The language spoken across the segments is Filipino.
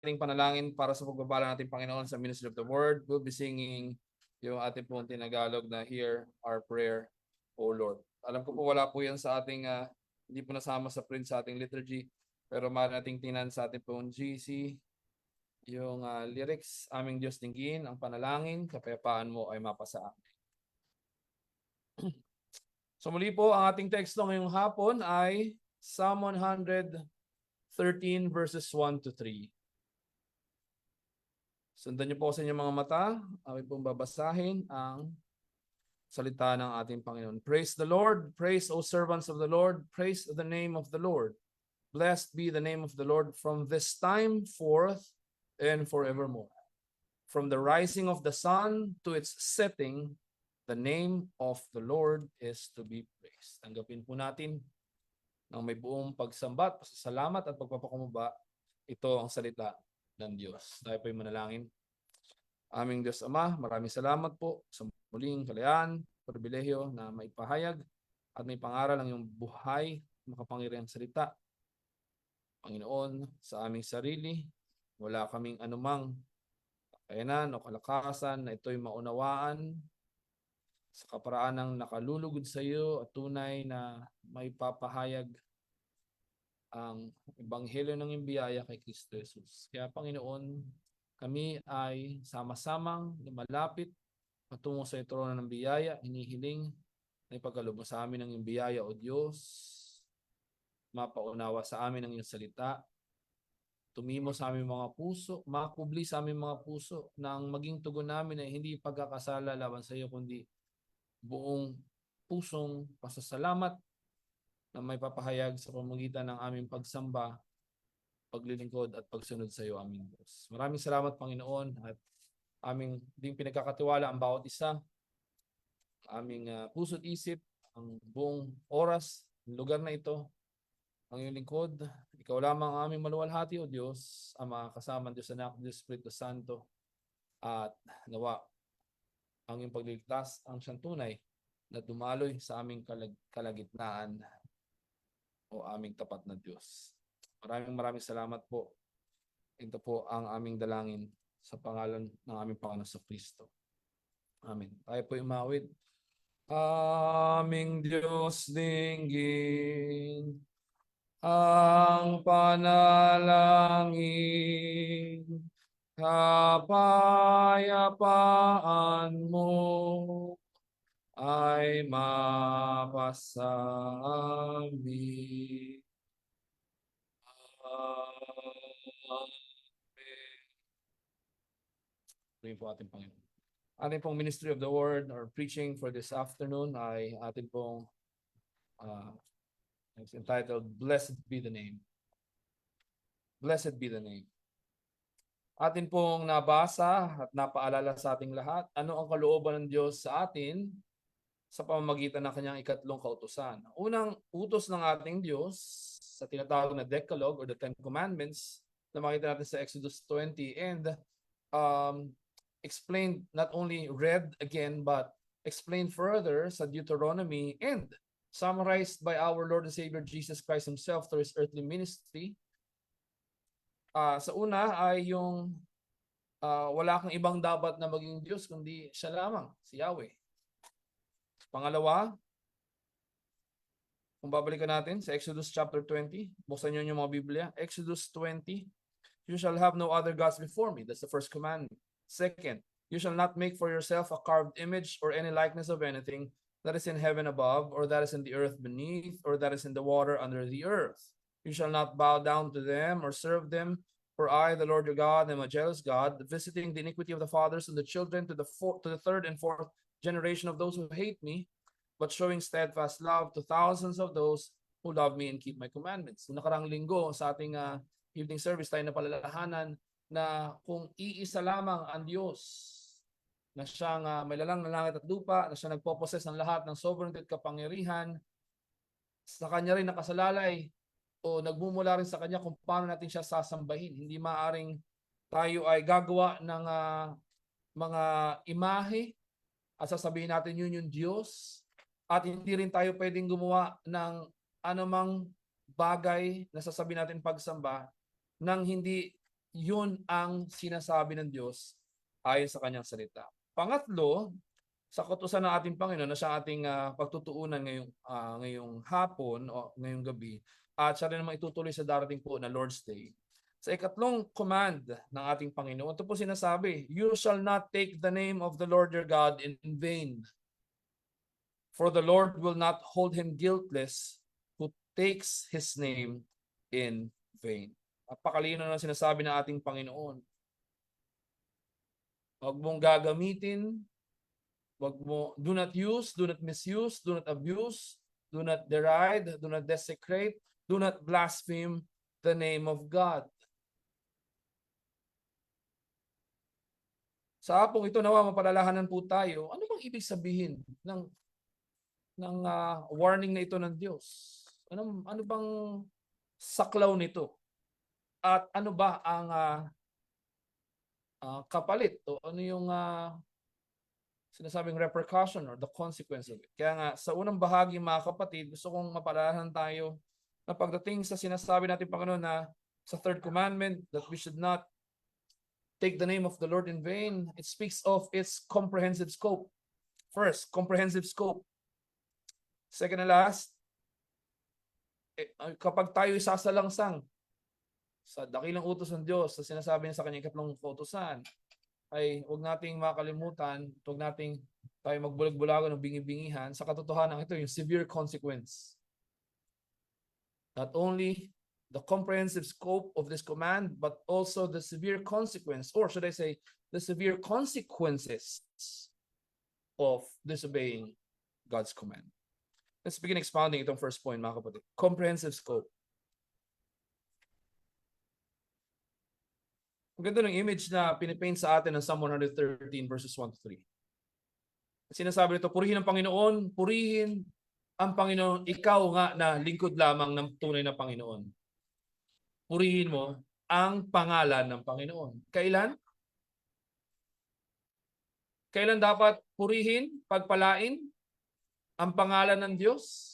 ating panalangin para sa pagbabala natin, Panginoon, sa Ministry of the Word. We'll be singing yung ating pong tinagalog na Hear Our Prayer, O Lord. Alam ko po wala po yan sa ating, hindi po nasama sa print sa ating liturgy, pero maaari nating tingnan sa ating pong GC, yung lyrics, aming Diyos dinggin, ang panalangin, kapayapaan mo ay mapasa amin. So muli po, ang ating teksto ngayong hapon ay Psalm 113 verses 1 to 3. Sundan niyo po sa inyong mga mata. Akin pong babasahin ang salita ng ating Panginoon. Praise the Lord. Praise, O servants of the Lord. Praise the name of the Lord. Blessed be the name of the Lord from this time forth and forevermore. From the rising of the sun to its setting, the name of the Lord is to be praised. Tanggapin po natin ng may buong pagsambat, pasasalamat at pagpapakumbaba. Ito ang salita ng Diyos. Tayo po'y manalangin. Aming Diyos Ama, maraming salamat po sa muling kalayaan, pribilehyo na maipahayag at may pangaral ang iyong buhay, makapangyarihang salita. Panginoon, sa aming sarili, wala kaming anumang kakayanan o kalakasan na ito'y maunawaan sa kaparaan ng nakalulugod sa iyo at tunay na may papahayag ang ebanghelyo ng iyong biyaya kay Kristo Jesus. Kaya Panginoon, kami ay sama-samang lumalapit patungo sa trono ng biyaya, hinihiling na ipagkaloob mo sa amin ng iyong biyaya, O Diyos. Mapaunawa sa amin ang iyong salita. Tumimo sa aming mga puso, makubli sa aming mga puso nang maging tugon namin ay hindi pagkakasala laban sa iyo, kundi buong pusong pasasalamat na may papahayag sa pamamagitan ng aming pagsamba, paglilingkod at pagsunod sa iyo, aming Diyos. Maraming salamat, Panginoon, at aming ding pinagkakatiwala ang bawat isa, aming puso at isip, ang buong oras, ang lugar na ito, ang iyong lingkod. Ikaw lamang ang aming maluwalhati, O Diyos, Ama, kasama Diyos Anak, Diyos Espiritu Santo, at nawa ang iyong pagliligtas, ang siyang tunay na dumaloy sa aming kalagitnaan, O aming tapat na Diyos. Maraming salamat po. Ito po ang aming dalangin sa pangalan ng aming Panginoon sa Kristo. Amen. Tayo po umawit. Aming Diyos dinggin, ang panalangin, kapayapaan mo ay mapasabi. Pray po ating Panginoon. Ating pong Ministry of the Word or preaching for this afternoon ay ating pong it's entitled, Blessed Be the Name. Blessed be the name. Atin pong nabasa at napaalala sa ating lahat, ano ang kalooban ng Diyos sa atin sa pamamagitan ng kanyang ikatlong kautusan. Unang utos ng ating Diyos sa tinatawag na Decalogue or the Ten Commandments na makita natin sa Exodus 20 and explained, not only read again, but explained further sa Deuteronomy and summarized by our Lord and Savior Jesus Christ Himself through His earthly ministry. Sa una ay yung wala kang ibang dapat na maging Diyos kundi siya lamang, si Yahweh. Pangalawa, kung babalikan natin sa Exodus chapter 20, buksan niyo yung mga Biblia. Exodus 20, you shall have no other gods before me. That's the first commandment. Second, you shall not make for yourself a carved image or any likeness of anything that is in heaven above, or that is in the earth beneath, or that is in the water under the earth. You shall not bow down to them or serve them, for I, the Lord your God, am a jealous God, visiting the iniquity of the fathers and the children to the third and fourth generation of those who hate me, but showing steadfast love to thousands of those who love me and keep my commandments. So nakarang linggo sa ating evening service tayo napalalahanan na kung iisa lamang ang Diyos, na siyang may lalang ng langit at lupa, na siya nagpoposes ng lahat ng sovereignty at kapangyarihan, sa kanya rin nakasalalay o nagmumula rin sa kanya kung paano natin siya sasambahin. Hindi maaring tayo ay gagawa ng mga imahe at sasabihin natin yun yung Diyos, at hindi rin tayo pwedeng gumawa ng anumang bagay na sasabihin natin pagsamba nang hindi yun ang sinasabi ng Diyos ayon sa kanyang salita. Pangatlo, sa kautusan ng ating Panginoon na siya ating pagtutuunan ngayong hapon o ngayong gabi, at siya rin naman itutuloy sa darating po na Lord's Day. Sa ikatlong command ng ating Panginoon, ito po sinasabi, "You shall not take the name of the Lord your God in vain. For the Lord will not hold him guiltless who takes his name in vain." Napakalino na sinasabi ng ating Panginoon. Huwag mong gagamitin, do not use, do not misuse, do not abuse, do not deride, do not desecrate, do not blaspheme the name of God. Sa hapong ito nawa mapalalahanan po tayo, ano bang ibig sabihin ng warning na ito ng Diyos? Ano bang saklaw nito? At ano ba ang kapalit o ano yung sinasabing repercussion or the consequence of it? Kaya nga sa unang bahagi mga kapatid, gusto kong mapalalahanan tayo na pagdating sa sinasabi natin Panginoon na sa third commandment that we should not take the name of the Lord in vain, it speaks of its comprehensive scope. First, comprehensive scope. Second and last, kapag tayo isasalangsang sa dakilang utos ng Diyos, sa sinasabi niya sa kanyang ikatlong kautusan, ay huwag nating makalimutan, huwag nating tayo magbulag-bulagan ng bingi-bingihan. Sa katotohanan ito, yung severe consequence. Not only the comprehensive scope of this command, but also the severe consequence, or should I say, the severe consequences of disobeying God's command. Let's begin expounding itong first point, mga kapatid. Comprehensive scope. Ang ganda ng image na pinipaint sa atin ng Psalm 113 verses 1 to 3. Sinasabi nito, purihin ang Panginoon, purihin ang Panginoon, ikaw nga na lingkod lamang ng tunay na Panginoon. Purihin mo ang pangalan ng Panginoon. Kailan? Kailan dapat purihin, pagpalain ang pangalan ng Diyos?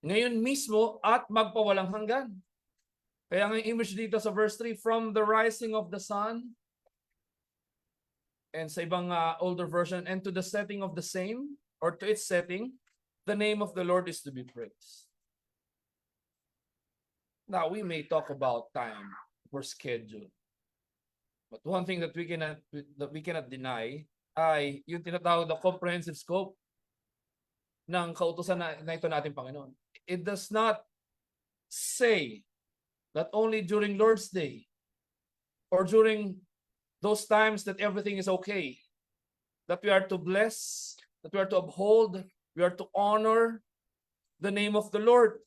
Ngayon mismo at magpawalang hanggan. Kaya ang image dito sa verse 3, from the rising of the sun, and sa ibang older version, and to the setting of the same, or to its setting, the name of the Lord is to be praised. Now, we may talk about time or schedule. But one thing that we cannot deny ay yung tinatawag na comprehensive scope ng kautusan na ito natin Panginoon. It does not say that only during Lord's Day or during those times that everything is okay, that we are to bless, that we are to uphold, we are to honor the name of the Lord.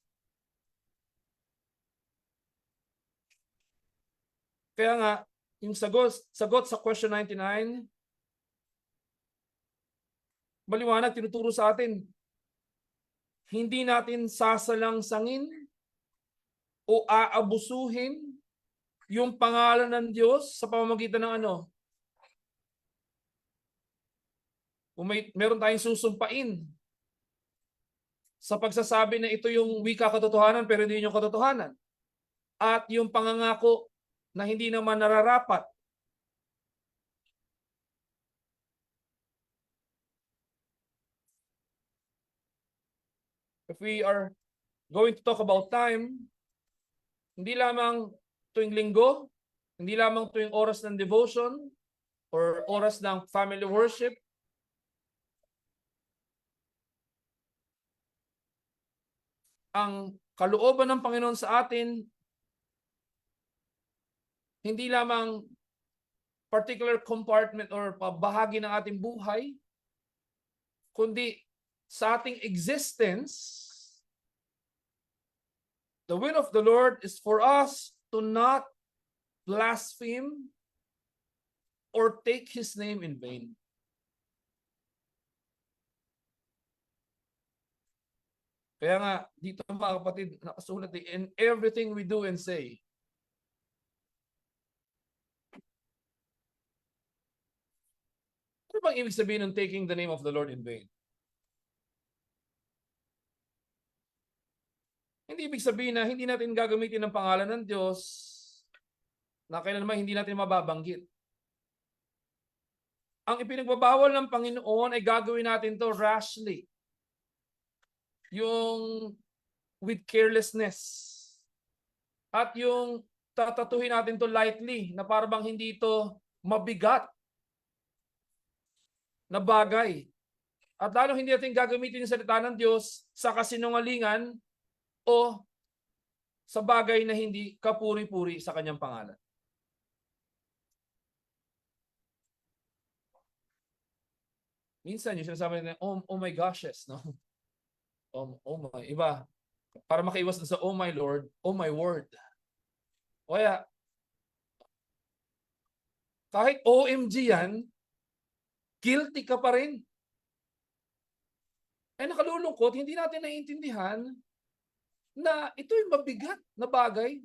Kaya nga, yung sagot sa question 99, maliwanag, tinuturo sa atin, hindi natin sasalangsangin o aabusuhin yung pangalan ng Diyos sa pamamagitan ng ano? Kung meron tayong susumpain sa pagsasabi na ito yung wika katotohanan pero hindi yung katotohanan. At yung pangangako na hindi naman nararapat. If we are going to talk about time, hindi lamang tuwing linggo, hindi lamang tuwing oras ng devotion or oras ng family worship, ang kalooban ng Panginoon sa atin, hindi lamang particular compartment or bahagi ng ating buhay, kundi sa ating existence. The will of the Lord is for us to not blaspheme or take His name in vain. Kaya nga, dito mga kapatid, nakasulat in everything we do and say. Ano bang ibig sabihin ng taking the name of the Lord in vain? Hindi ibig sabihin na hindi natin gagamitin ang pangalan ng Diyos na kailanman hindi natin mababanggit. Ang ipinagbabawal ng Panginoon ay gagawin natin to rashly. Yung with carelessness. At yung tatatuhin natin to lightly na para bang hindi ito mabigat na bagay. At lalo hindi natin gagamitin yung salita ng Diyos sa kasinungalingan o sa bagay na hindi kapuri-puri sa kanyang pangalan. Minsan yung sinasabi natin, oh my goshes, no? Oh my, iba. Para makaiwas sa oh my Lord, oh my word. O kaya, kahit OMG yan, guilty ka pa rin. Eh nakalulungkot, hindi natin naiintindihan na ito'y mabigat na bagay.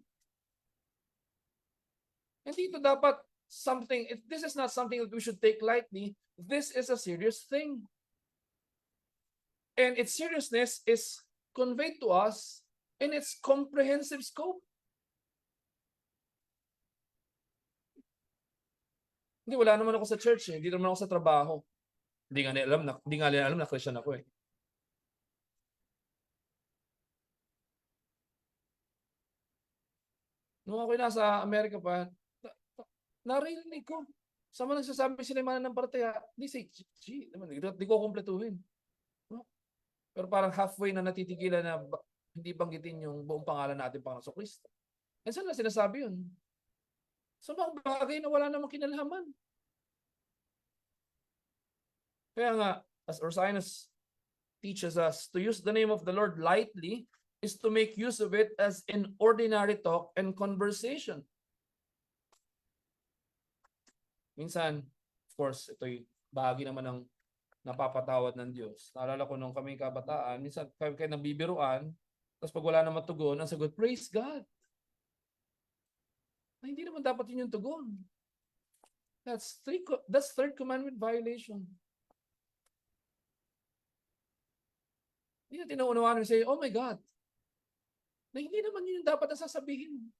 Hindi ito dapat something, this is not something that we should take lightly. This is a serious thing. And its seriousness is conveyed to us in its comprehensive scope. Hindi, wala naman ako sa church eh. Hindi naman ako sa trabaho. Hindi nga nila alam na Christian ako eh. Nung ako'y nasa Amerika pa, narinig ko. Sa mga nagsasabi sila yung mananampalataya, di ko kumpletuhin. No? Pero parang halfway na natitigilan na hindi banggitin yung buong pangalan natin Panginoon Kristo. And saan na sinasabi yun? Sa mga bagay na wala namang kinalaman. Kaya nga, as Ursinus teaches us, to use the name of the Lord lightly is to make use of it as in ordinary talk and conversation. Minsan, of course, ito'y bahagi naman ng napapatawad ng Diyos. Naalala ko nung kami kabataan, minsan kayo nabibiruan, tapos pag wala naman tugon, ang sagot, praise God. Na hindi naman dapat yun yung tugon. That's third commandment violation. Hindi natin naunawaan and say, oh my God. Na hindi naman yun yung dapat na sasabihin.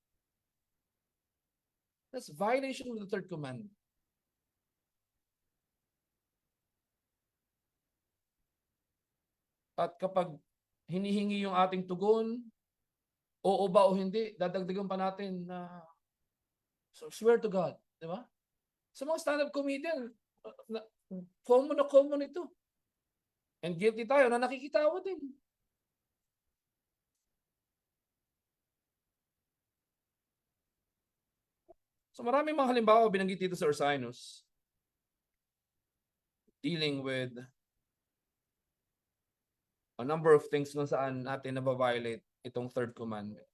That's violation of the third commandment. At kapag hinihingi yung ating tugon, oo ba o hindi, dadagdagan pa natin na swear to God. Di ba? Sa mga stand-up comedian, common ito. And guilty tayo na nakikitawa din. So maraming mga halimbawa binanggit dito sa Ursinus dealing with a number of things kung saan natin nababiolate itong third commandment.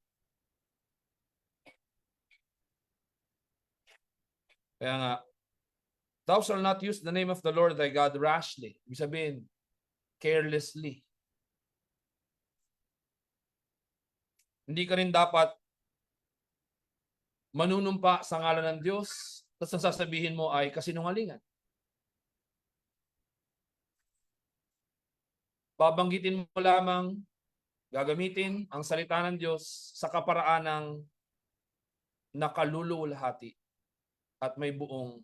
Kaya nga, thou shalt not use the name of the Lord thy God rashly. Ibig sabihin, carelessly. Hindi ka rin dapat manunumpa sa ngalan ng Diyos, tapos sasabihin mo ay kasinungalingan. Babanggitin mo lamang, gagamitin ang salita ng Diyos sa kaparaan ng nakaluluwalhati at may buong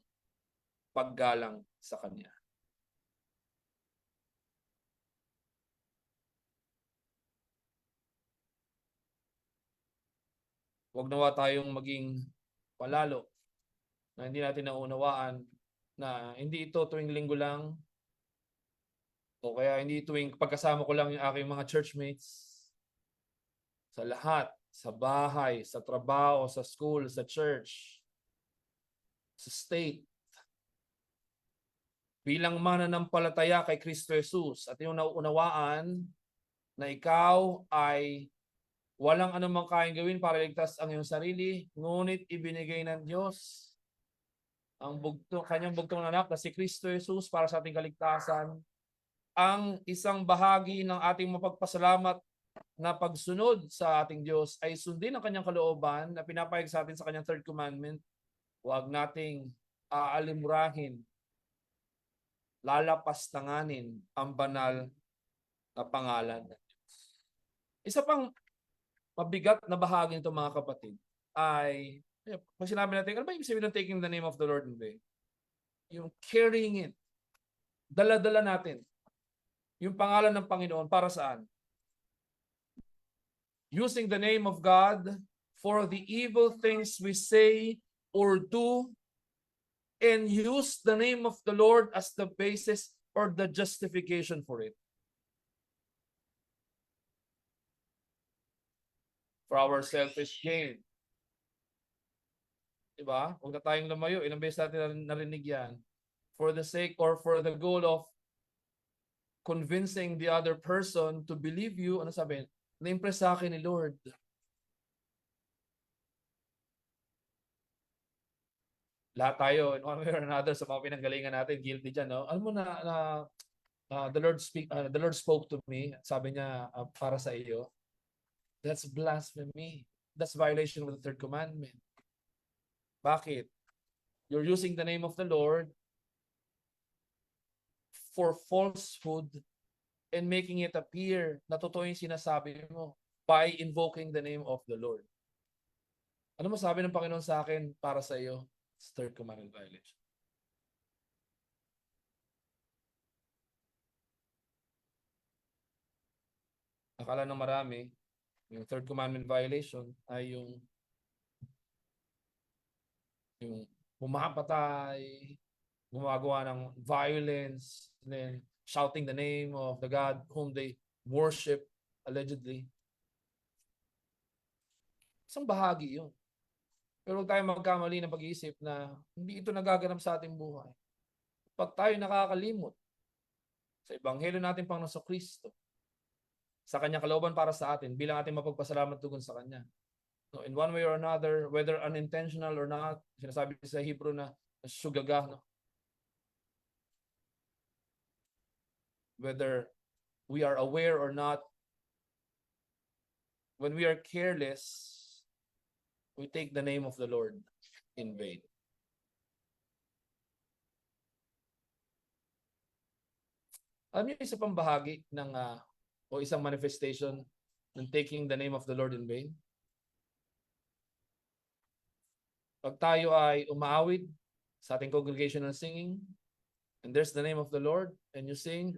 paggalang sa Kanya. Huwag nawa tayong maging palalo na hindi natin naunawaan na hindi ito tuwing linggo lang o kaya hindi tuwing pagkasama ko lang yung aking mga churchmates. Sa lahat, sa bahay, sa trabaho, sa school, sa church, sa state. Bilang mananampalataya kay Kristo Jesus at yung nauunawaan na ikaw ay walang anumang kayang gawin para ligtas ang iyong sarili, ngunit ibinigay ng Diyos ang kanyang bugtong anak na si Kristo Jesus para sa ating kaligtasan. Ang isang bahagi ng ating mapagpasalamat na pagsunod sa ating Diyos ay sundin ang kanyang kalooban na pinapayag sa atin sa kanyang third commandment. Huwag nating aalimurahin, lalapastanganin ang banal na pangalan ng Diyos. Isa pang mabigat na bahagi nito mga kapatid ay, pag sinabi natin, ano ba yung sabihin ng taking the name of the Lord in vain? Yung carrying it. Dala-dala natin. Yung pangalan ng Panginoon para saan? Using the name of God for the evil things we say or do, and use the name of the Lord as the basis or the justification for it. For our selfish gain. Diba? Huwag na tayong lumayo. Ilang beses natin narinig yan. For the sake or for the goal of convincing the other person to believe you, ano sabi? Na-impress sa akin ni Lord. Lahat tayo, in one way or another, sa mga pinanggalingan natin, guilty dyan, no? Alam mo the Lord spoke to me. Sabi niya, para sa iyo. That's blasphemy. That's violation of the third commandment. Bakit? You're using the name of the Lord for falsehood and making it appear na totoo yung sinasabi mo by invoking the name of the Lord. Ano mo sabi ng Panginoon sa akin para sa iyo? It's third commandment violation. Akala ng marami, yung third commandment violation ay yung pumapatay, gumagawa ng violence, then shouting the name of the God whom they worship, allegedly. Isang bahagi yun. Pero huwag tayo magkamali ng pag-iisip na hindi ito nagaganap sa ating buhay. Pag tayo nakakalimot sa Ebanghelyo natin Panginoon Kristo, sa Kanyang kalooban para sa atin, bilang ating mapagpasalamat tugon sa Kanya. No, in one way or another, whether unintentional or not, sinasabi sa Hebrew na sugaga, no? Whether we are aware or not, when we are careless, we take the name of the Lord in vain. Alam niyo isa pang bahagi ng o isang manifestation ng taking the name of the Lord in vain? Pag tayo ay umaawit sa ating congregational singing, and there's the name of the Lord, and you sing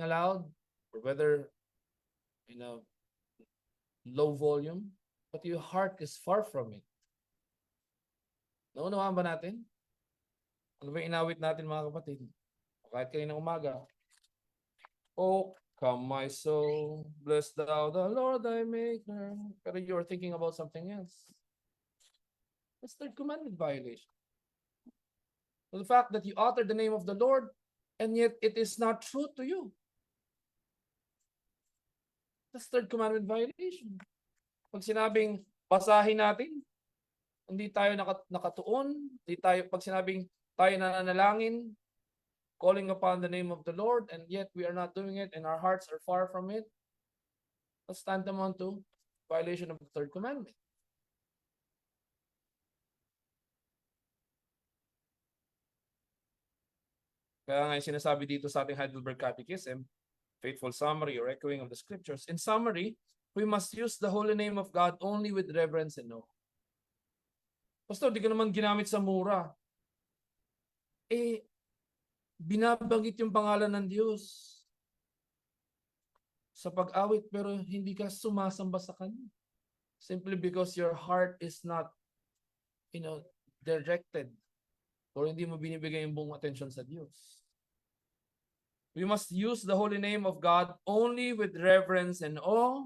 aloud, or whether in a low volume, but your heart is far from it. Naunawaan ba natin? Ano ba inawit natin mga kapatid? Kahit kayo ng umaga. Oh, come my soul, bless thou the Lord thy maker. Pero you're thinking about something else. That's third commandment violation. So the fact that you utter the name of the Lord and yet it is not true to you. That's third commandment violation. Pag sinabing basahin natin, hindi tayo nakatuon, pag sinabing tayo nananalangin, calling upon the name of the Lord, and yet we are not doing it and our hearts are far from it, that's tantamount to violation of the third commandment. Kaya nga yung sinasabi dito sa ating Heidelberg Catechism, faithful summary or echoing of the scriptures. In summary, we must use the holy name of God only with reverence and awe. Pastor, di ka naman ginamit sa mura. Binabanggit yung pangalan ng Diyos sa pag-awit pero hindi ka sumasamba sa Kanya. Simply because your heart is not, directed or hindi mo binibigay yung buong atensyon sa Diyos. We must use the holy name of God only with reverence and awe.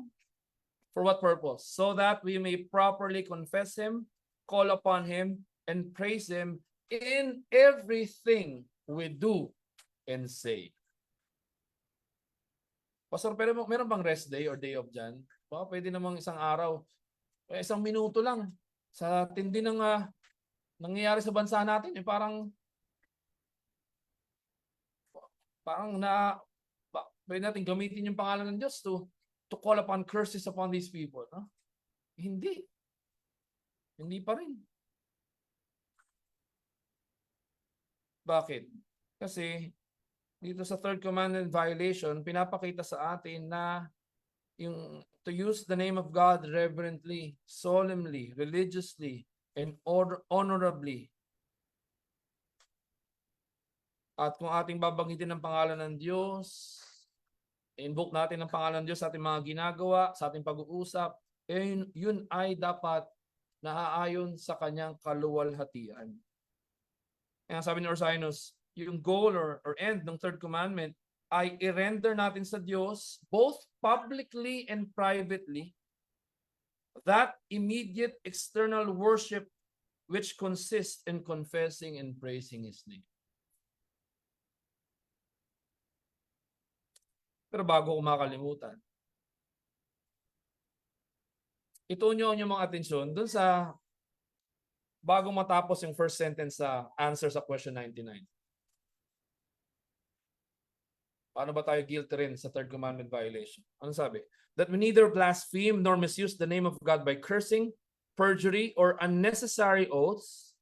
For what purpose? So that we may properly confess Him, call upon Him, and praise Him in everything we do and say. Pastor, pero meron bang rest day or day off dyan? Baka pwede namang isang araw, isang minuto lang. Sa tindi ng nangyayari sa bansa natin, parang pwede natin gamitin yung pangalan ng Diyos to call upon curses upon these people. No? Hindi. Hindi pa rin. Bakit? Kasi dito sa third commandment violation, pinapakita sa atin na yung to use the name of God reverently, solemnly, religiously, and honorably. At kung ating babanggitin ang pangalan ng Diyos, invoke natin ang pangalan ng Diyos sa ating mga ginagawa, sa ating pag-uusap, yun ay dapat naaayon sa kanyang kaluwalhatian. Kaya sabi ni Ursinus, yung goal or end ng third commandment ay i-render natin sa Diyos both publicly and privately that immediate external worship which consists in confessing and praising His name. Pero bago ko makalimutan, itunyo niyo mga atensyon dun sa bago matapos yung first sentence sa answer sa question 99. Paano ba tayo guilty rin sa third commandment violation? Ano sabi? That we neither blaspheme nor misuse the name of God by cursing, perjury, or unnecessary oaths,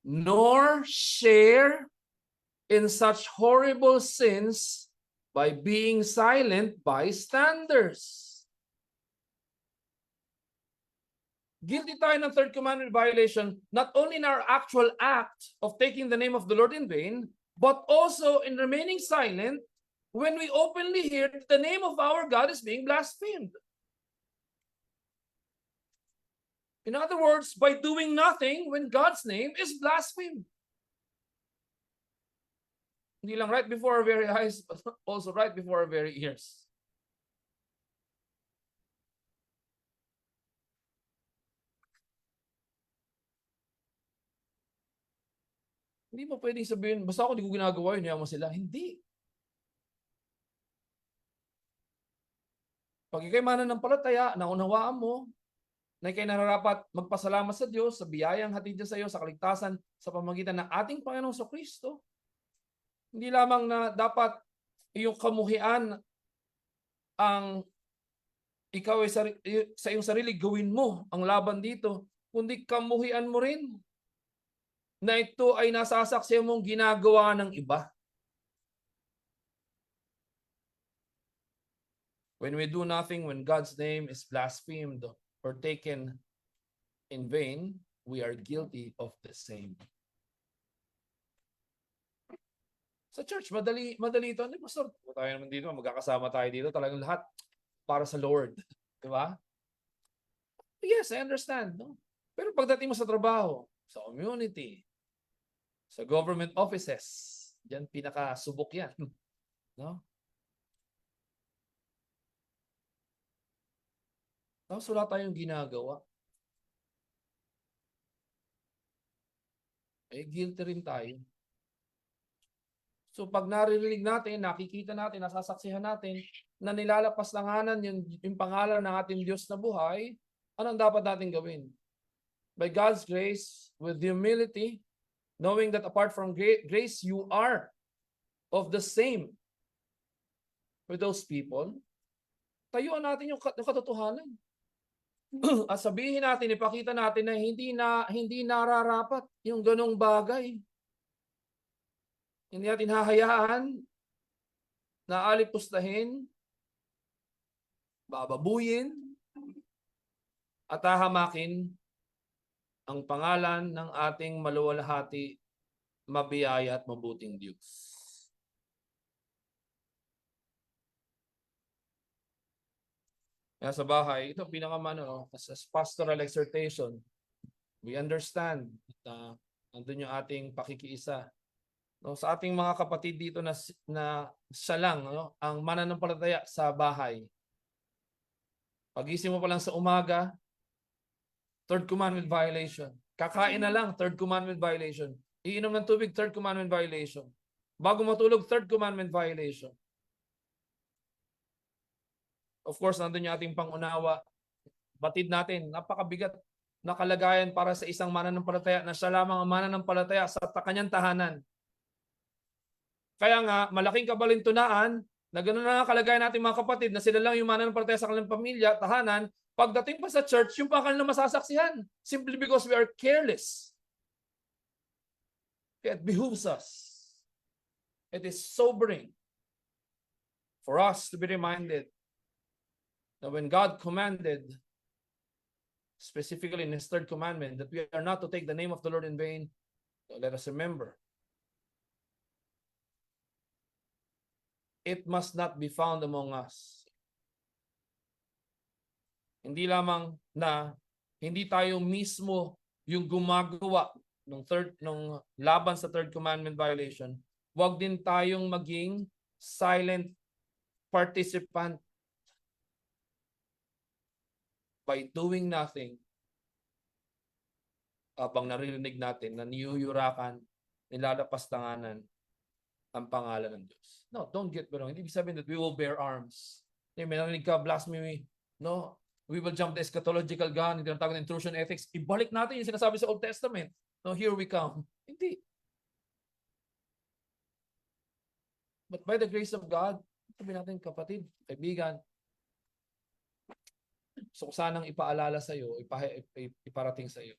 nor share in such horrible sins by being silent bystanders. Guilty tayo ng third commandment violation not only in our actual act of taking the name of the Lord in vain, but also in remaining silent when we openly hear that the name of our God is being blasphemed. In other words, by doing nothing when God's name is blasphemed. Hindi lang right before our very eyes, but also right before our very ears. Hindi mo pwedeng sabihin, basta ako hindi ko ginagawa yun, yaman sila. Hindi. Pag ikay mananampalataya, naunawaan mo, na ikay nararapat magpasalamat sa Diyos, sa biyayang hatid niya sa iyo, sa kaligtasan, sa pamamagitan ng ating Panginoong Kristo. Hindi lamang na dapat iyong kamuhian ang ikaw ay sa iyong sarili gawin mo ang laban dito, kundi kamuhian mo rin na ito ay nasasaksihan mong ginagawa ng iba. When we do nothing, when God's name is blasphemed or taken in vain, we are guilty of the same. Sa church, madali ito. Hindi, pastor, tayo naman dito, magkakasama tayo dito, talagang lahat para sa Lord. Di ba? Yes, I understand. No? Pero pagdating mo sa trabaho, sa community, sa government offices, diyan pinakasubok yan. No? Tapos wala tayong ginagawa. Guilty rin tayo. So pag naririnig natin, nakikita natin, nasasaksihan natin, na nilalapas langanan yung pangalan ng ating Diyos na buhay, anong dapat natin gawin? By God's grace, with humility, knowing that apart from grace, you are of the same with those people, tayuan natin yung katotohanan. At sabihin natin, ipakita natin na hindi nararapat yung ganong bagay. Hindi natin hahayaan na alipustahin, bababuyin, at hahamakin ang pangalan ng ating maluwalhati, mabiyaya at mabuting Diyos. Kaya sa bahay, ito pinakamano, as pastoral exhortation, we understand na nandun yung ating pakikiisa. No, sa ating mga kapatid dito na siya lang, no, ang mananampalataya sa bahay. Pagising mo pa lang sa umaga, third commandment violation. Kakain na lang, third commandment violation. Iinom ng tubig, third commandment violation. Bago matulog, third commandment violation. Of course, nandun yung ating pangunawa. Batid natin, napakabigat na kalagayan para sa isang mananampalataya na siya lamang ang mananampalataya sa kanyang tahanan. Kaya nga, malaking kabalintunaan na gano'n na kalagayan natin mga kapatid na sila lang yung mananampalataya sa kanilang pamilya, tahanan, pagdating pa sa church, yung pa kanilang masasaksihan. Simply because we are careless. Kaya it behooves us. It is sobering for us to be reminded Now when God commanded, specifically in his third commandment, that we are not to take the name of the Lord in vain, let us remember, it must not be found among us. Hindi lamang na hindi tayo mismo yung gumagawa ng laban sa third commandment violation, wag din tayong maging silent participant by doing nothing habang naririnig natin na niyuyurakan, nilalapastanganan ang pangalan ng Diyos. No, don't get me wrong. Hindi sabihin that we will bear arms. May narinig ka, blasphemy, no? We will jump the eschatological gun, hindi tinatawag na intrusion ethics. Ibalik natin yung sinasabi sa Old Testament. No, here we come. Hindi. But by the grace of God, sabi natin, kapatid, kaibigan, so sanang ipaalala sa iyo, iparating sa iyo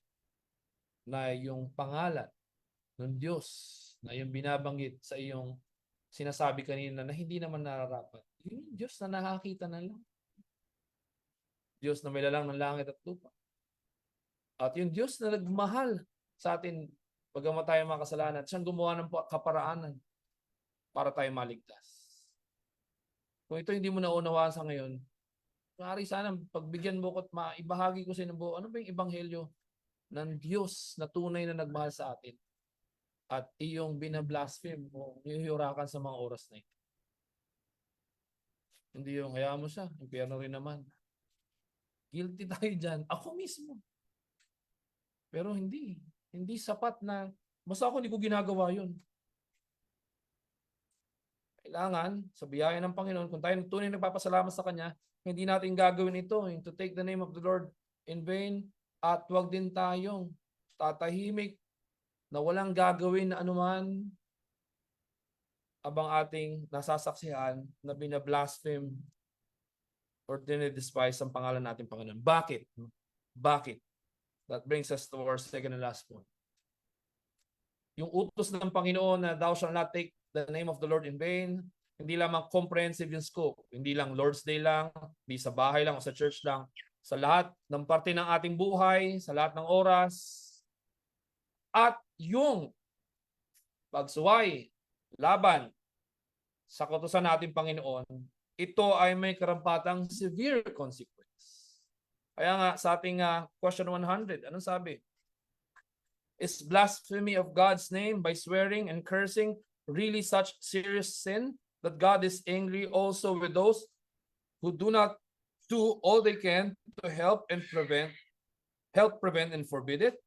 na yung pangalan ng Diyos na yung binabanggit sa iyong sinasabi kanina na hindi naman nararapat. Yung Diyos na nakakita na lang. Diyos na may lalang ng langit at lupa. At yung Diyos na nagmahal sa atin pagkamat tayo mga kasalanan, siyang gumawa ng kaparaanan para tayo maligtas. Kung ito hindi mo naunawaan sa ngayon, maaari sana pagbigyan mo ko at maibahagi ko sa inyo, ano ba yung ebanghelyo ng Diyos na tunay na nagmahal sa atin at iyong binablaspheme o niyuyurakan sa mga oras na ito. Hindi yung hayaan mo siya, impyerno rin naman. Guilty tayo dyan. Ako mismo. Pero hindi. Hindi sapat na, basta ako hindi ko ginagawa yun. Kailangan, sa biyaya ng Panginoon, kung tayo tunay nagpapasalamat sa Kanya, hindi natin gagawin ito, to take the name of the Lord in vain, at wag din tayong tatahimik na walang gagawin na anuman abang ating nasasaksihan na binablaspheme or dinidespise ang pangalan natin, Panginoon. Bakit? Bakit? That brings us to our second and last point. Yung utos ng Panginoon na thou shalt not take the name of the Lord in vain, hindi lamang comprehensive yung scope. Hindi lang Lord's Day lang, hindi sa bahay lang o sa church lang. Sa lahat ng parte ng ating buhay, sa lahat ng oras. At yung pagsuway, laban sa kautusan natin, Panginoon, ito ay may karampatang severe consequence. Kaya nga sa ating question 100, anong sabi? Is blasphemy of God's name by swearing and cursing really such serious sin that God is angry also with those who do not do all they can to help prevent and forbid it?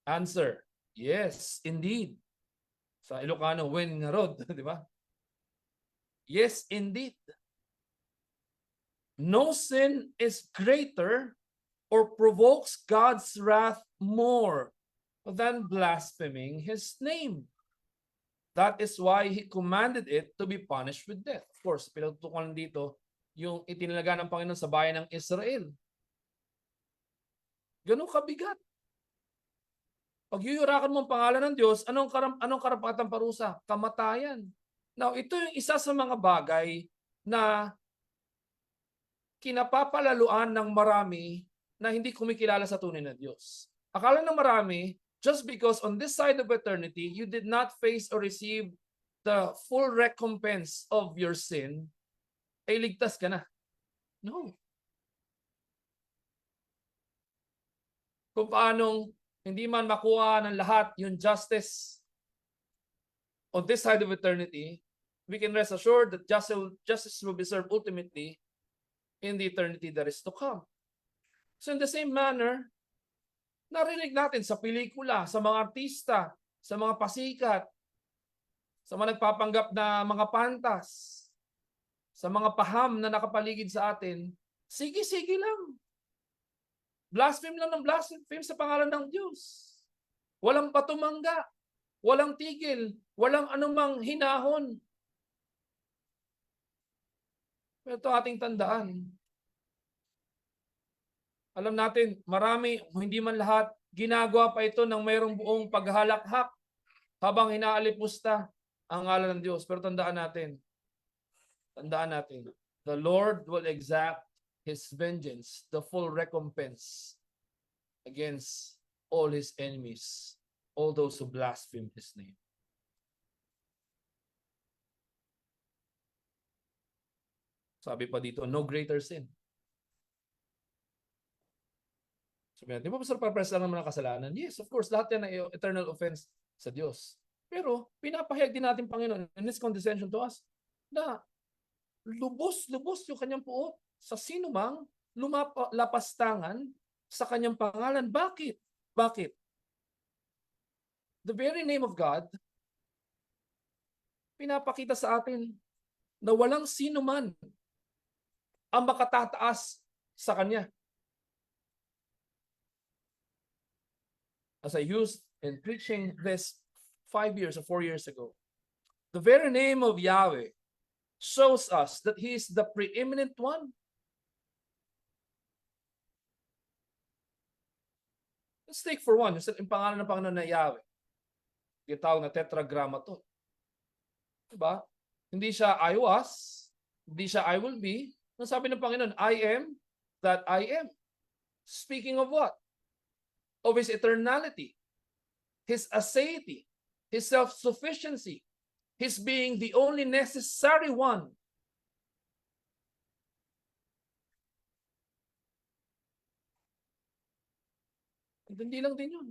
Answer, yes, indeed. Sa Ilocano, when nga rod, di ba? Yes, indeed. No sin is greater or provokes God's wrath more than blaspheming His name. That is why He commanded it to be punished with death. Of course, pinatutukan dito yung itinalaga ng Panginoon sa bayan ng Israel. Ganun kabigat. Pag yuyurakan mo ang pangalan ng Diyos, anong karapatang parusa? Kamatayan. Now, ito yung isa sa mga bagay na kinapapalaluan ng marami na hindi kumikilala sa tunay na Diyos. Akala ng marami, just because on this side of eternity, you did not face or receive the full recompense of your sin, ay ligtas ka na. No. Kung paanong hindi man makuha ng lahat yung justice on this side of eternity, we can rest assured that justice will be served ultimately in the eternity that is to come. So in the same manner, narinig natin sa pelikula, sa mga artista, sa mga pasikat, sa mga nagpapanggap na mga pantas, sa mga paham na nakapaligid sa atin, sige-sige lang. Blaspheme lang ng blaspheme sa pangalan ng Diyos. Walang patumangga, walang tigil, walang anumang hinahon. Pero ito ating tandaan. Alam natin, marami, hindi man lahat, ginagawa pa ito ng mayroong buong paghalakhak habang hinaalipusta ang ngalan ng Diyos. Pero tandaan natin, the Lord will exact His vengeance, the full recompense against all His enemies, all those who blaspheme His name. Sabi pa dito, no greater sin. Sabi natin, di ba Pastor, pares lang naman ang kasalanan? Yes, of course, lahat yan ay eternal offense sa Diyos. Pero, pinapahayag din natin, Panginoon, in His condescension to us, na lubos-lubos yung kanyang puot sa sinumang lapastangan sa kanyang pangalan. Bakit? Bakit? The very name of God, pinapakita sa atin na walang sino man ang makatataas sa Kanya. As I used in preaching this 5 years or 4 years ago, the very name of Yahweh shows us that He is the preeminent one. Let's take for one, yung pangalan ng Panginoon na Yahweh. Yung tawag na tetragrammaton. Diba? Hindi siya I was, hindi siya I will be. Ang sabi ng Panginoon, I am that I am. Speaking of what? Of His eternality, His aseity, His self-sufficiency, His being the only necessary one. Hindi lang din yun.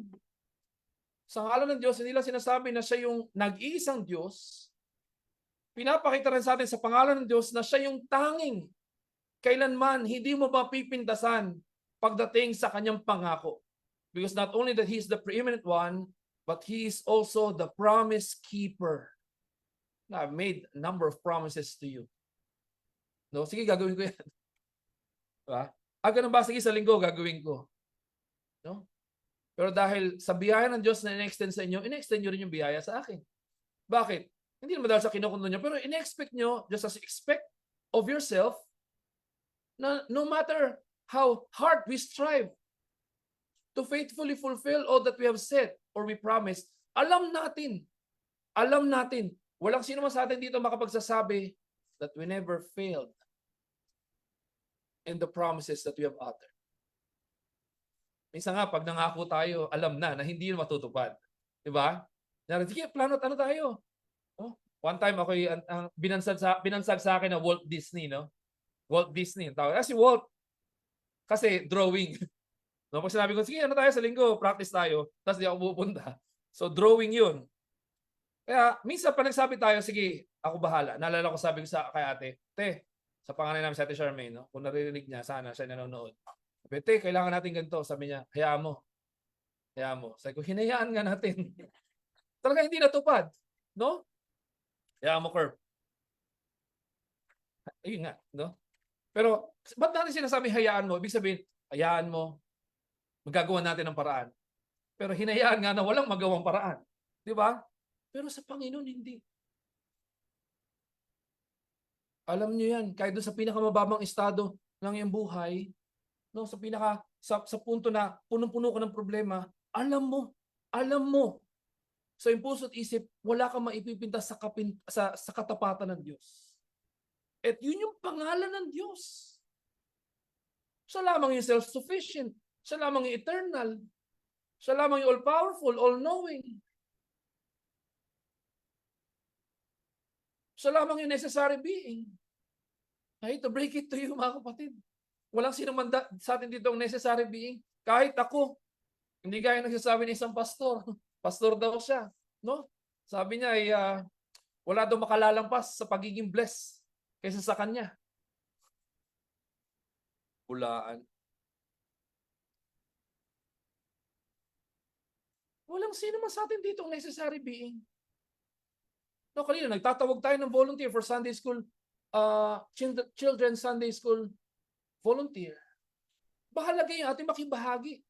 Sa ngalan ng Diyos, hindi lang sinasabi na siya yung nag-iisang Diyos. Pinapakita rin sa atin sa pangalan ng Diyos na siya yung tanging kailanman hindi mo mapipintasan pagdating sa kanyang pangako. Because not only that He is the preeminent one, but He is also the promise keeper. Now, I've made a number of promises to you. No? Sige, gagawin ko yan. Diba? Ganun ba? Sige, sa linggo, gagawin ko. No? Pero dahil sa biyaya ng Diyos na in-extend sa inyo, in-extend nyo rin yung biyaya sa akin. Bakit? Hindi naman dahil sa kinukundo nyo, pero in-expect nyo, just as you expect of yourself, na no matter how hard we strive to faithfully fulfill all that we have said or we promised, alam natin, walang sino man sa atin dito makapagsasabi that we never failed in the promises that we have uttered. Minsan nga, pag nangako tayo, alam na hindi yun matutupad. Diba? Sige, plano ano tayo? Oh, one time ako binansag sa akin na Walt Disney, no? Walt Disney. Tawag. Si Walt, kasi drawing. No, pag sinabi ko, sige, ano tayo sa linggo? Practice tayo. Tapos di ako pupunta. So, drawing yun. Kaya, minsan pa nagsabi tayo, sige, ako bahala. Naalala ko, sabi ko kay ate, sa pangalan namin sa ate Charmaine, no? Kung naririnig niya, sana siya nanonood. Sabi, kailangan natin ganito. Sabi niya, hayaan mo. Sabi ko, hinayaan nga natin. Talaga hindi natupad. No? Hayaan mo, Curb. Ayun nga, no? Pero, ba't natin sinasabi hayaan mo? Ibig sabihin, hayaan mo, magagawa natin ng paraan. Pero hinayaan nga na walang magawang paraan. Di ba? Pero sa Panginoon, hindi. Alam niyo yan, kahit doon sa pinakamababang estado ng iyong buhay, no, sa punto na punong-puno ka ng problema, alam mo, sa iyong puso't isip, wala kang maipipintas sa katapatan ng Diyos. At yun yung pangalan ng Diyos. Siya lamang yung self-sufficient. Siya lamang yung eternal. Siya lamang yung all-powerful, all-knowing. Siya lamang yung necessary being. I hate to break it to you, mga kapatid. Walang sino man sa atin dito ang necessary being. Kahit ako, hindi gaya nagsasabi ng isang pastor. Pastor daw siya. No? Sabi niya, wala daw makalalampas sa pagiging blessed kaysa sa kanya. Hulaan. Walang sino man sa atin dito ang necessary being. No, kanina nagtatawag tayo ng volunteer for Sunday school, children Sunday school volunteer. Bahala kayo ating makibahagi.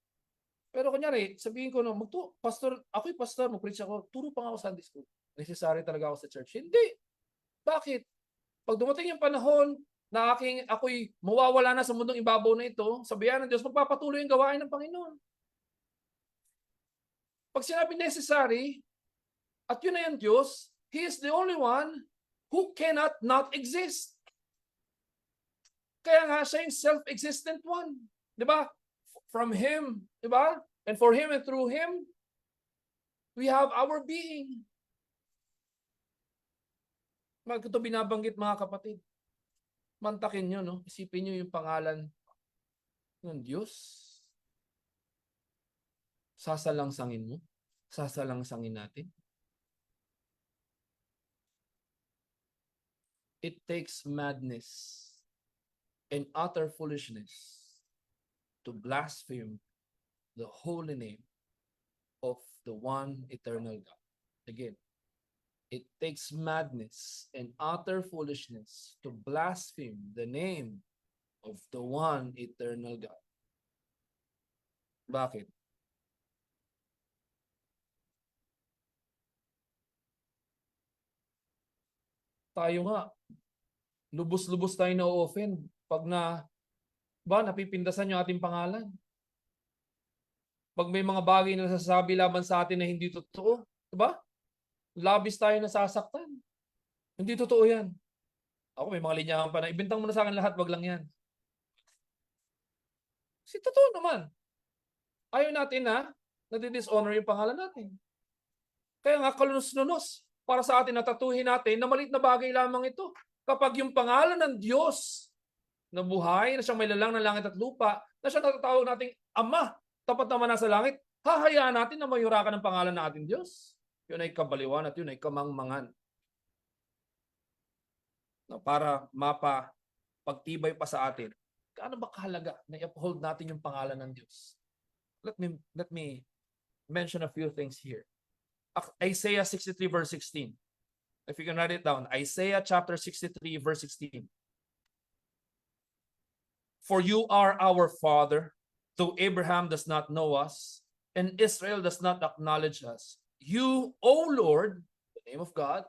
Pero kunyari, sabihin ko na, ako'y pastor, mag-preach ako, turo pa nga ako Sunday school. Necessary talaga ako sa church. Hindi. Bakit? Pag dumating yung panahon na ako'y mawawala na sa mundong ibabaw na ito, sa biyaya ng Diyos, magpapatuloy ang gawain ng Panginoon. Pag sinabi necessary, at yun na yung Diyos, He is the only one who cannot not exist. Kaya nga, siya yung self-existent one. Di ba? From Him, di ba? And for Him and through Him, we have our being. Bakit ito binabanggit mga kapatid? Mantakin nyo, no? Isipin nyo yung pangalan ng Diyos. Sasalangsangin mo. Sasalangsangin natin. It takes madness and utter foolishness to blaspheme the holy name of the one eternal God. Again, it takes madness and utter foolishness to blaspheme the name of the one eternal God. Bakit? Tayo nga, lubos-lubos tayo na-offend pag napipindasan yung ating pangalan. Pag may mga bagay na nasasabi laban sa atin na hindi totoo, diba? Labis tayo nasasaktan. Hindi totoo yan. Ako may mga linyahan pa na, ibintang mo na sa akin lahat, wag lang yan. Kasi totoo naman. Ayaw natin na nadidishonor yung pangalan natin. Kaya nga kalunos-lunos para sa atin natatuhin natin na maliit na bagay lamang ito. Kapag yung pangalan ng Diyos na buhay, na siyang may lalang ng langit at lupa, na siya natatawag nating Ama, tapat naman nasa langit, hahayaan natin na mayurakan ng pangalan ng ating Diyos. Yun ay kabaliwan at yun ay kamangmangan. Para pagtibay pa sa atin, gaano ba kahalaga na i-uphold natin yung pangalan ng Diyos? Let me mention a few things here. Isaiah 63 verse 16. If you can write it down. Isaiah chapter 63 verse 16. For you are our father, though Abraham does not know us, and Israel does not acknowledge us. You, O Lord, the name of God,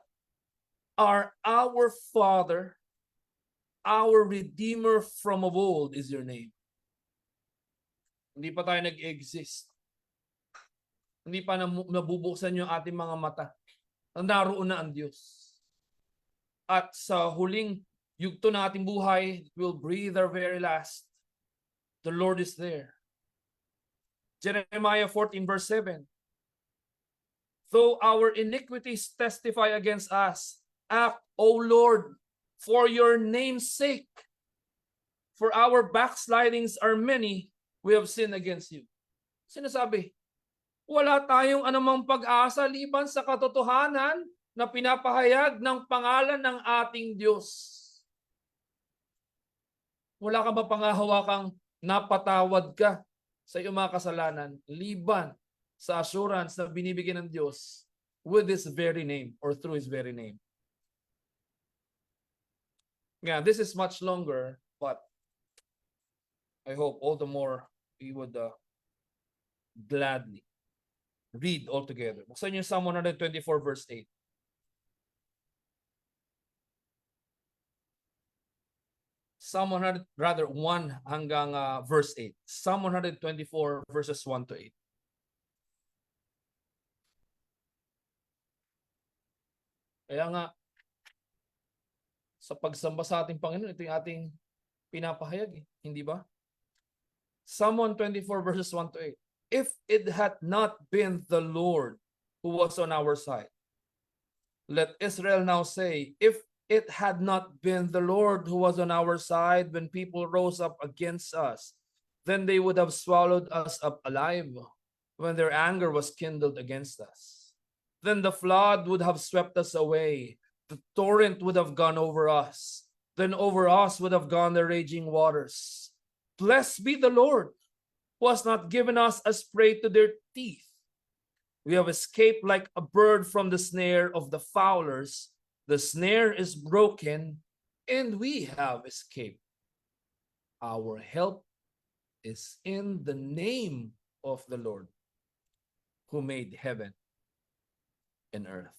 are our Father, our Redeemer from of old is your name. Hindi pa tayo nag-exist. Hindi pa nabubuksan yung ating mga mata. Naroon na ang Diyos. At sa huling yugto ng ating buhay, we'll breathe our very last. The Lord is there. Jeremiah 14 verse 7. Though our iniquities testify against us, act, O Lord, for your name's sake. For our backslidings are many, we have sinned against you. Sinasabi, wala tayong anumang pag-asa liban sa katotohanan na pinapahayag ng pangalan ng ating Diyos. Wala ka ba pangahawakang napatawad ka sa iyong mga kasalanan liban sa assurance na binibigyan ng Diyos with His very name or through His very name? Yeah, this is much longer, but I hope all the more we would gladly read all together. Buksan niyo Psalm 124 verse 8. Psalm 1 hanggang verse 8. Psalm 124 verses 1 to 8. Kaya nga, sa pagsamba sa ating Panginoon, ito yung ating pinapahayag. Hindi ba? Psalm 124 verses 1 to 8. If it had not been the Lord who was on our side, let Israel now say, if it had not been the Lord who was on our side when people rose up against us, then they would have swallowed us up alive when their anger was kindled against us. Then the flood would have swept us away. The torrent would have gone over us. Then over us would have gone the raging waters. Blessed be the Lord, who has not given us as prey to their teeth. We have escaped like a bird from the snare of the fowlers. The snare is broken, and we have escaped. Our help is in the name of the Lord, who made heaven and earth.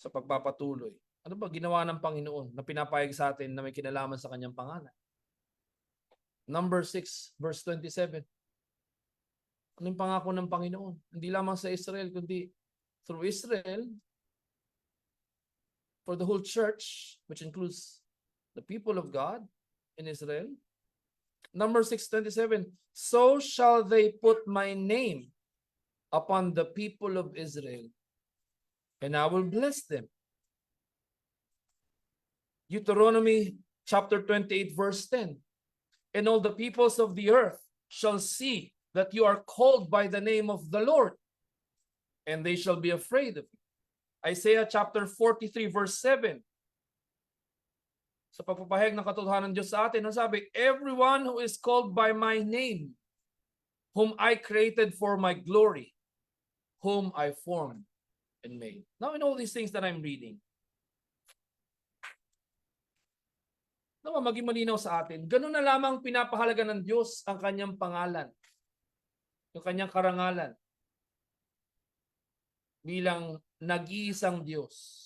Sa pagpapatuloy, ano ba ginawa ng Panginoon na pinapayag sa atin na may kinalaman sa kanyang pangalan? Number 6, verse 27. Anong pangako ng Panginoon? Hindi lamang sa Israel, kundi through Israel, for the whole church, which includes the people of God in Israel. Numbers 6:27, so shall they put my name upon the people of Israel, and I will bless them. Deuteronomy chapter 28, verse 10, and all the peoples of the earth shall see that you are called by the name of the Lord, and they shall be afraid of you. Isaiah chapter 43, verse 7, sa pagpapahayag ng katotohanan ng Diyos sa atin, ang sabi, everyone who is called by my name, whom I created for my glory, whom I formed and made. Now in all these things that I'm reading, naman maging malinaw sa atin, ganun na lamang pinapahalaga ng Diyos ang kanyang pangalan, yung kanyang karangalan, bilang nag-iisang Diyos.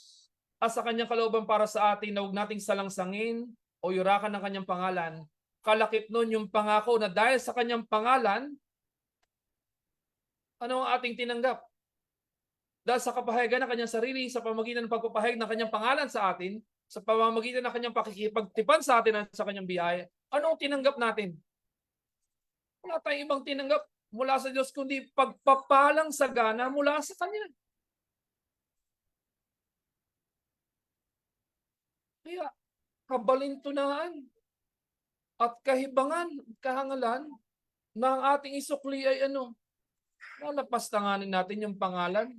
At sa kanyang kalooban para sa atin na huwag nating salangsangin o yurakan ng kanyang pangalan, kalakip nun yung pangako na dahil sa kanyang pangalan, ano ang ating tinanggap? Dahil sa kapahayagan ng kanyang sarili, sa pamamagitan ng pagpapahayag ng kanyang pangalan sa atin, sa pamamagitan ng kanyang pakikipagtipan sa atin at sa kanyang biyaya, ano ang tinanggap natin? Wala tayong ibang tinanggap mula sa Diyos, kundi pagpapalang sagana mula sa Kanya. Kaya, kabalintunaan at kahibangan, kahangalan na ang ating isukli ay lalapastanganin natin yung pangalan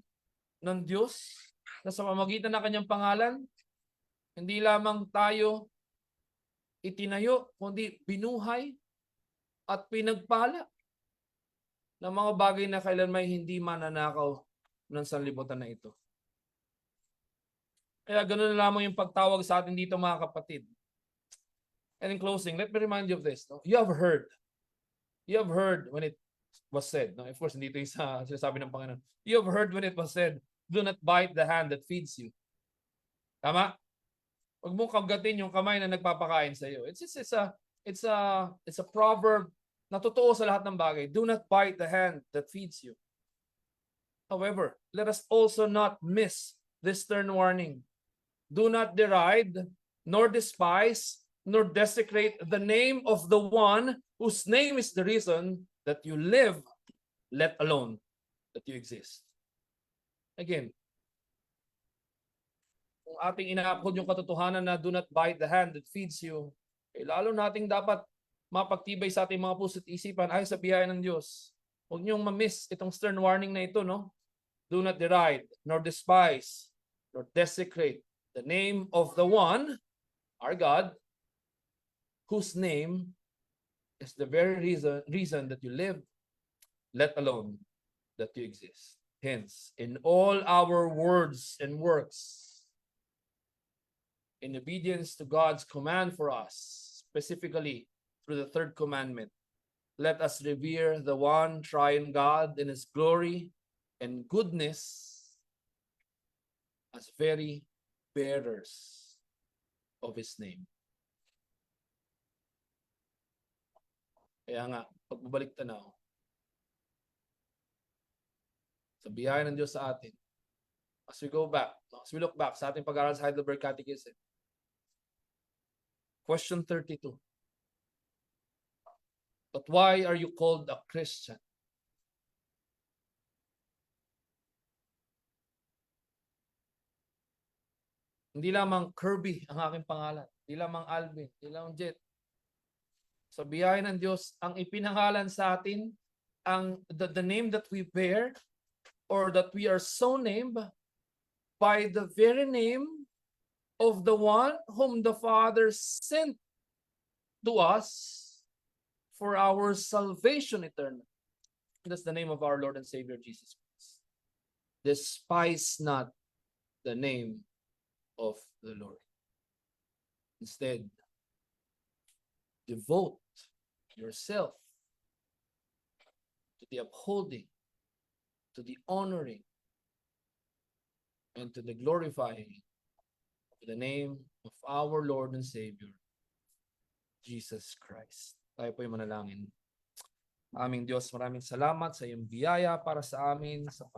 ng Diyos na sa pamamagitan ng kanyang pangalan, hindi lamang tayo itinayo, kundi binuhay at pinagpala ng mga bagay na kailanman hindi mananakaw ng sanlibutan na ito. Kaya ganoon na lamang yung pagtawag sa atin dito, mga kapatid. And in closing, let me remind you of this. No? You have heard when it was said. No? Of course, hindi ito yung sinasabi ng Panginoon. You have heard when it was said, do not bite the hand that feeds you. Tama? Huwag mong kagatin yung kamay na nagpapakain sa iyo. It's a proverb na totoo sa lahat ng bagay. Do not bite the hand that feeds you. However, let us also not miss this stern warning. Do not deride, nor despise, nor desecrate the name of the one whose name is the reason that you live, let alone that you exist. Again, kung ating ina-uphold yung katotohanan na do not bite the hand that feeds you, lalo nating dapat mapagtibay sa ating mga puso at isipan ay sa biyaya ng Diyos. Huwag niyong ma-miss itong stern warning na ito, no? Do not deride, nor despise, nor desecrate the name of the one, our God, whose name is the very reason that you live, let alone that you exist. Hence, in all our words and works, in obedience to God's command for us, specifically through the third commandment, let us revere the one triune God in His glory and goodness as very bearers of His name. Kaya nga, pagbabalik tanaw, sa biyaya ng Diyos sa atin, as we look back sa ating pag-aaral sa Heidelberg Catechism, question 32. But why are you called a Christian? Hindi lamang Kirby ang aking pangalan. Hindi lamang Alvin. Hindi lamang Jet. Sa biyaya ng Diyos, ang ipinangalan sa atin, the name that we bear, or that we are so named by the very name of the one whom the Father sent to us for our salvation eternal. That's the name of our Lord and Savior Jesus Christ. Despise not the name of the Lord. Instead, devote yourself to the upholding, to the honoring, and to the glorifying of the name of our Lord and Savior, Jesus Christ. Tayo po'y manalangin. Aming Diyos, maraming salamat sa iyong biyaya para sa amin, sa